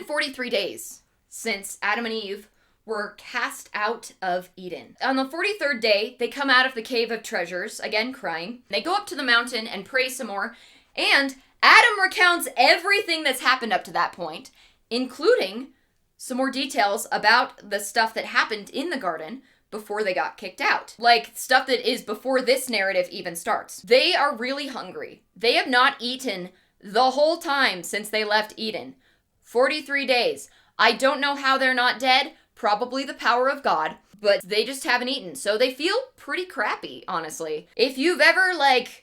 been 43 days since Adam and Eve were cast out of Eden. On the 43rd day, they come out of the cave of treasures, again crying. They go up to the mountain and pray some more, and Adam recounts everything that's happened up to that point, including some more details about the stuff that happened in the garden before they got kicked out. Like, stuff that is before this narrative even starts. They are really hungry. They have not eaten the whole time since they left Eden. 43 days. I don't know how they're not dead. Probably the power of God, but they just haven't eaten. So they feel pretty crappy, honestly. If you've ever,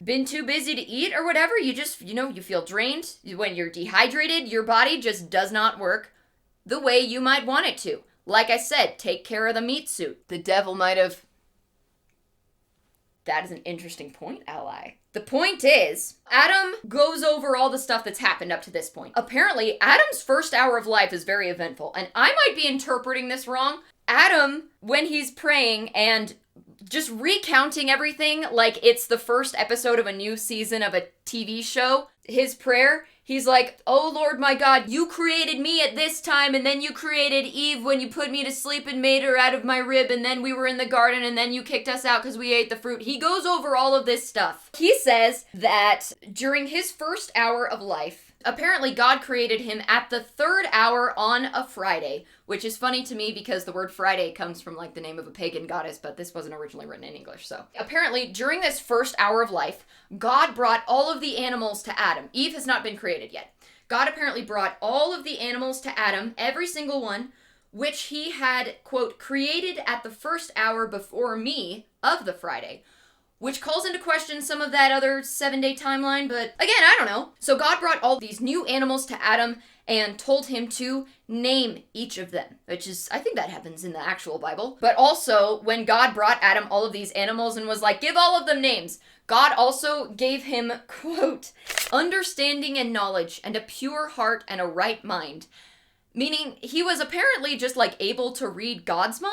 been too busy to eat or whatever, you just, you feel drained. When you're dehydrated, your body just does not work the way you might want it to. Like I said, take care of the meat suit. The devil might have... That is an interesting point, ally. The point is, Adam goes over all the stuff that's happened up to this point. Apparently, Adam's first hour of life is very eventful, and I might be interpreting this wrong. Adam, when he's praying and just recounting everything like it's the first episode of a new season of a TV show, his prayer, he's like, "Oh Lord my God, you created me at this time, and then you created Eve when you put me to sleep and made her out of my rib, and then we were in the garden, and then you kicked us out because we ate the fruit." He goes over all of this stuff. He says that during his first hour of life, apparently God created him at the 3rd hour on a Friday, which is funny to me because the word Friday comes from the name of a pagan goddess, but this wasn't originally written in English, so. Apparently, during this first hour of life, God brought all of the animals to Adam. Eve has not been created yet. God apparently brought all of the animals to Adam, every single one, which he had, quote, created at the first hour before me of the Friday, which calls into question some of that other 7-day timeline, but again, I don't know. So God brought all these new animals to Adam and told him to name each of them, which is, I think that happens in the actual Bible. But also, when God brought Adam all of these animals and was like, give all of them names, God also gave him, quote, understanding and knowledge and a pure heart and a right mind. Meaning he was apparently just able to read God's mind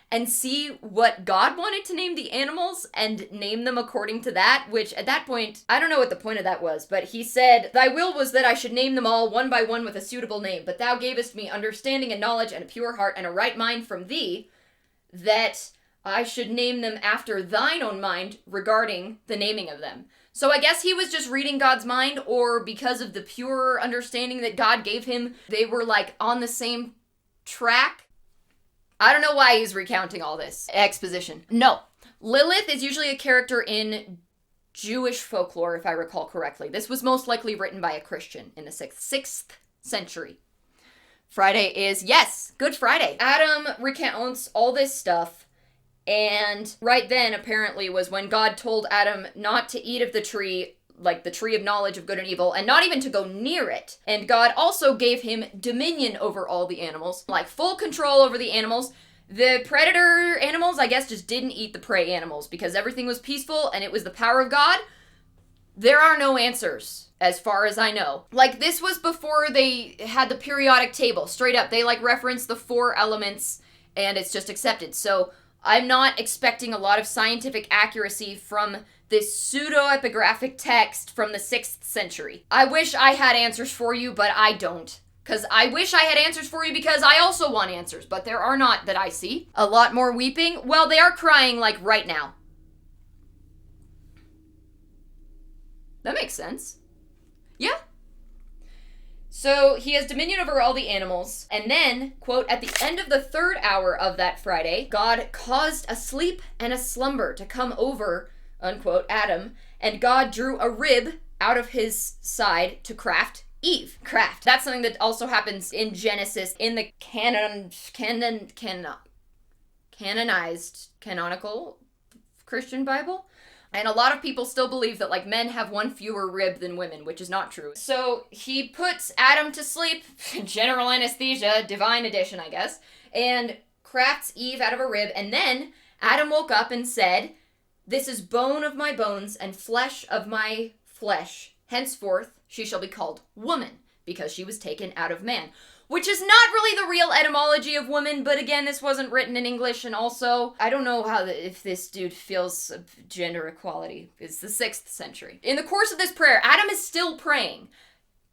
and see what God wanted to name the animals and name them according to that, which at that point, I don't know what the point of that was, but he said, "Thy will was that I should name them all one by one with a suitable name, but thou gavest me understanding and knowledge and a pure heart and a right mind from thee, that I should name them after thine own mind regarding the naming of them." So I guess he was just reading God's mind, or because of the pure understanding that God gave him, they were on the same track. I don't know why he's recounting all this exposition. No. Lilith is usually a character in Jewish folklore, if I recall correctly. This was most likely written by a Christian in the 6th century. Friday is, yes, Good Friday. Adam recounts all this stuff, and right then, apparently, was when God told Adam not to eat of the tree, the tree of knowledge of good and evil, and not even to go near it. And God also gave him dominion over all the animals, full control over the animals. The predator animals, I guess, just didn't eat the prey animals because everything was peaceful and it was the power of God. There are no answers, as far as I know. This was before they had the periodic table. Straight up, they reference the 4 elements and it's just accepted. So I'm not expecting a lot of scientific accuracy from this pseudo-epigraphic text from the 6th century. I wish I had answers for you, but I don't. Because I wish I had answers for you because I also want answers, but there are not that I see. A lot more weeping? Well, they are crying, right now. That makes sense. Yeah. So he has dominion over all the animals, and then, quote, at the end of the 3rd hour of that Friday, God caused a sleep and a slumber to come over, unquote, Adam, and God drew a rib out of his side to craft Eve. Craft. That's something that also happens in Genesis in the canonical Christian Bible. And a lot of people still believe that, men have one fewer rib than women, which is not true. So he puts Adam to sleep, general anesthesia, divine edition, I guess, and crafts Eve out of a rib. And then Adam woke up and said, "This is bone of my bones and flesh of my flesh. Henceforth she shall be called woman, because she was taken out of man." Which is not really the real etymology of woman, but again, this wasn't written in English, and also, I don't know if this dude feels gender equality. It's the 6th century. In the course of this prayer, Adam is still praying.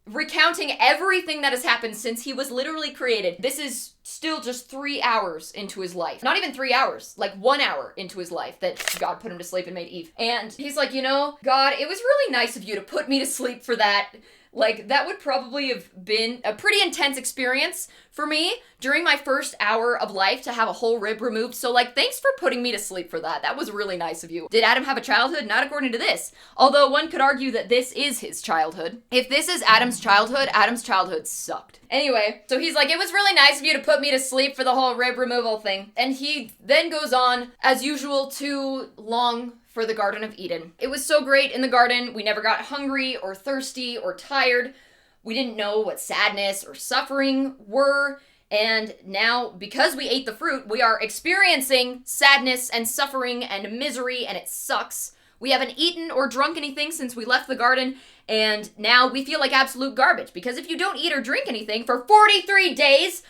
recounting everything that has happened since he was literally created. This is still just 3 hours into his life. Not even 3 hours, like 1 hour into his life that God put him to sleep and made Eve. And he's like, you know, God, it was really nice of you to put me to sleep for that. Like, that would probably have been a pretty intense experience for me during my first hour of life to have a whole rib removed. So, like, thanks for putting me to sleep for that. That was really nice of you. Did Adam have a childhood? Not according to this. Although one could argue that this is his childhood. If this is Adam's childhood sucked. Anyway, so he's like, it was really nice of you to put me to sleep for the whole rib removal thing. And he then goes on, as usual, to long for the Garden of Eden. It was so great in the garden. We never got hungry or thirsty or tired. We didn't know what sadness or suffering were. And now, because we ate the fruit, we are experiencing sadness and suffering and misery, and it sucks. We haven't eaten or drunk anything since we left the garden, and now we feel like absolute garbage. Because if you don't eat or drink anything for 43 days,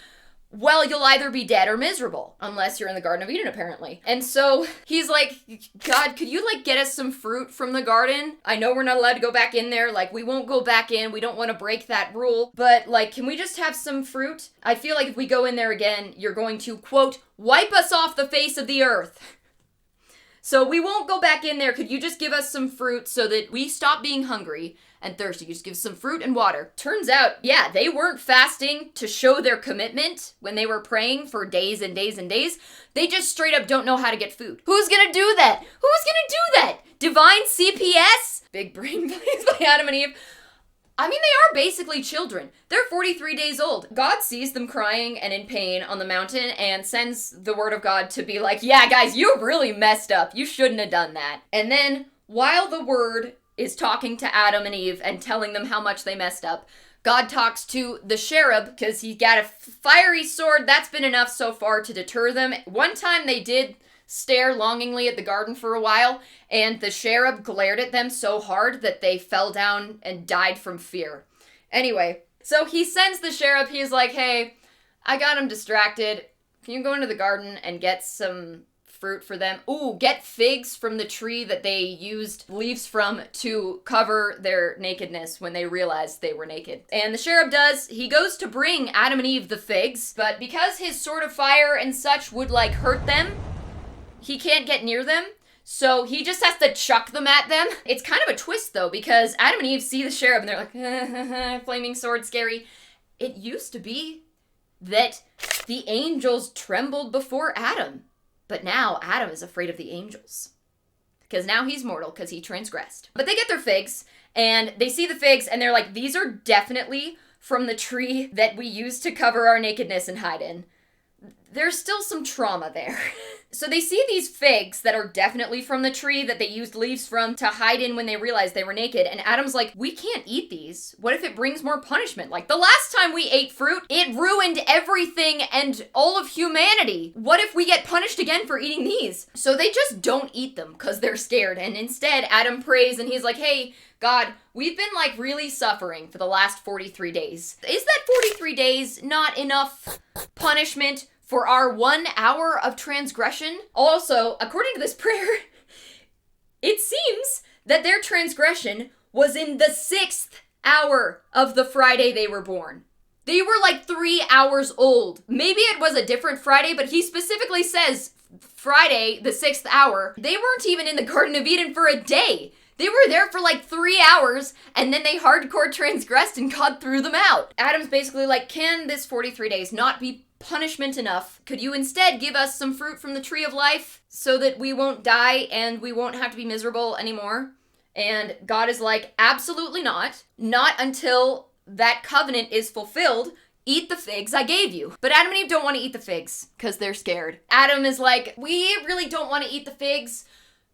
well, you'll either be dead or miserable, unless you're in the Garden of Eden, apparently. And so he's like, God, could you, like, get us some fruit from the garden? I know we're not allowed to go back in there. Like, we won't go back in. We don't want to break that rule. But, like, can we just have some fruit? I feel like if we go in there again, you're going to, quote, wipe us off the face of the earth. So we won't go back in there. Could you just give us some fruit so that we stop being hungry and thirsty? You just give some fruit and water. Turns out, yeah, they weren't fasting to show their commitment when they were praying for days and days and days. They just straight up don't know how to get food. Who's gonna do that? Who's gonna do that? Divine CPS? Big brain plays by Adam and Eve. I mean, they are basically children. They're 43 days old. God sees them crying and in pain on the mountain and sends the word of God to be like, yeah, guys, you really messed up. You shouldn't have done that. And then, while the word is talking to Adam and Eve and telling them how much they messed up, God talks to the cherub, because he got a fiery sword. That's been enough so far to deter them. One time they did stare longingly at the garden for a while, and the cherub glared at them so hard that they fell down and died from fear. Anyway, so he sends the cherub. He's like, hey, I got him distracted. Can you go into the garden and get some fruit for them? Ooh, get figs from the tree that they used leaves from to cover their nakedness when they realized they were naked. And the cherub does. He goes to bring Adam and Eve the figs, but because his sword of fire and such would, like, hurt them, he can't get near them, so he just has to chuck them at them. It's kind of a twist, though, because Adam and Eve see the cherub and they're like, flaming sword, scary. It used to be that the angels trembled before Adam, but now Adam is afraid of the angels. Because now he's mortal, because he transgressed. But they get their figs, and they see the figs, and they're like, these are definitely from the tree that we used to cover our nakedness and hide in. There's still some trauma there. So they see these figs that are definitely from the tree that they used leaves from to hide in when they realized they were naked. And Adam's like, we can't eat these. What if it brings more punishment? Like, the last time we ate fruit, it ruined everything and all of humanity. What if we get punished again for eating these? So they just don't eat them because they're scared. And instead, Adam prays and he's like, hey, God, we've been, like, really suffering for the last 43 days. Is that 43 days not enough punishment for our 1 hour of transgression? Also, according to this prayer, it seems that their transgression was in the 6th hour of the Friday they were born. They were like 3 hours old. Maybe it was a different Friday, but he specifically says Friday, the 6th hour. They weren't even in the Garden of Eden for a day. They were there for like 3 hours, and then they hardcore transgressed and God threw them out. Adam's basically like, can this 43 days not be punishment enough? Could you instead give us some fruit from the tree of life so that we won't die and we won't have to be miserable anymore? And God is like, absolutely not. Not until that covenant is fulfilled. Eat the figs I gave you. But Adam and Eve don't want to eat the figs because they're scared. Adam is like, we really don't want to eat the figs.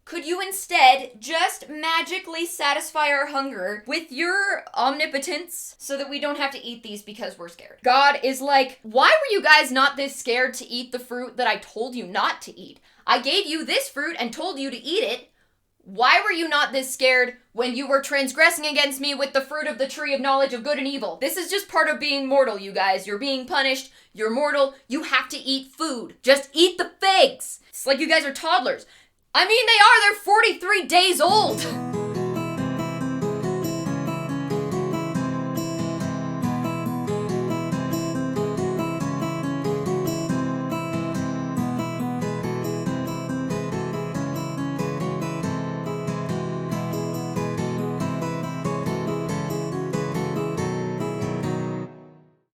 Could you instead just magically satisfy our hunger with your omnipotence so that we don't have to eat these because we're scared? God is like, why were you guys not this scared to eat the fruit that I told you not to eat? I gave you this fruit and told you to eat it. Why were you not this scared when you were transgressing against me with the fruit of the tree of knowledge of good and evil? This is just part of being mortal, you guys. You're being punished. You're mortal. You have to eat food. Just eat the figs. It's like you guys are toddlers. I mean, they are. They're 43 days old.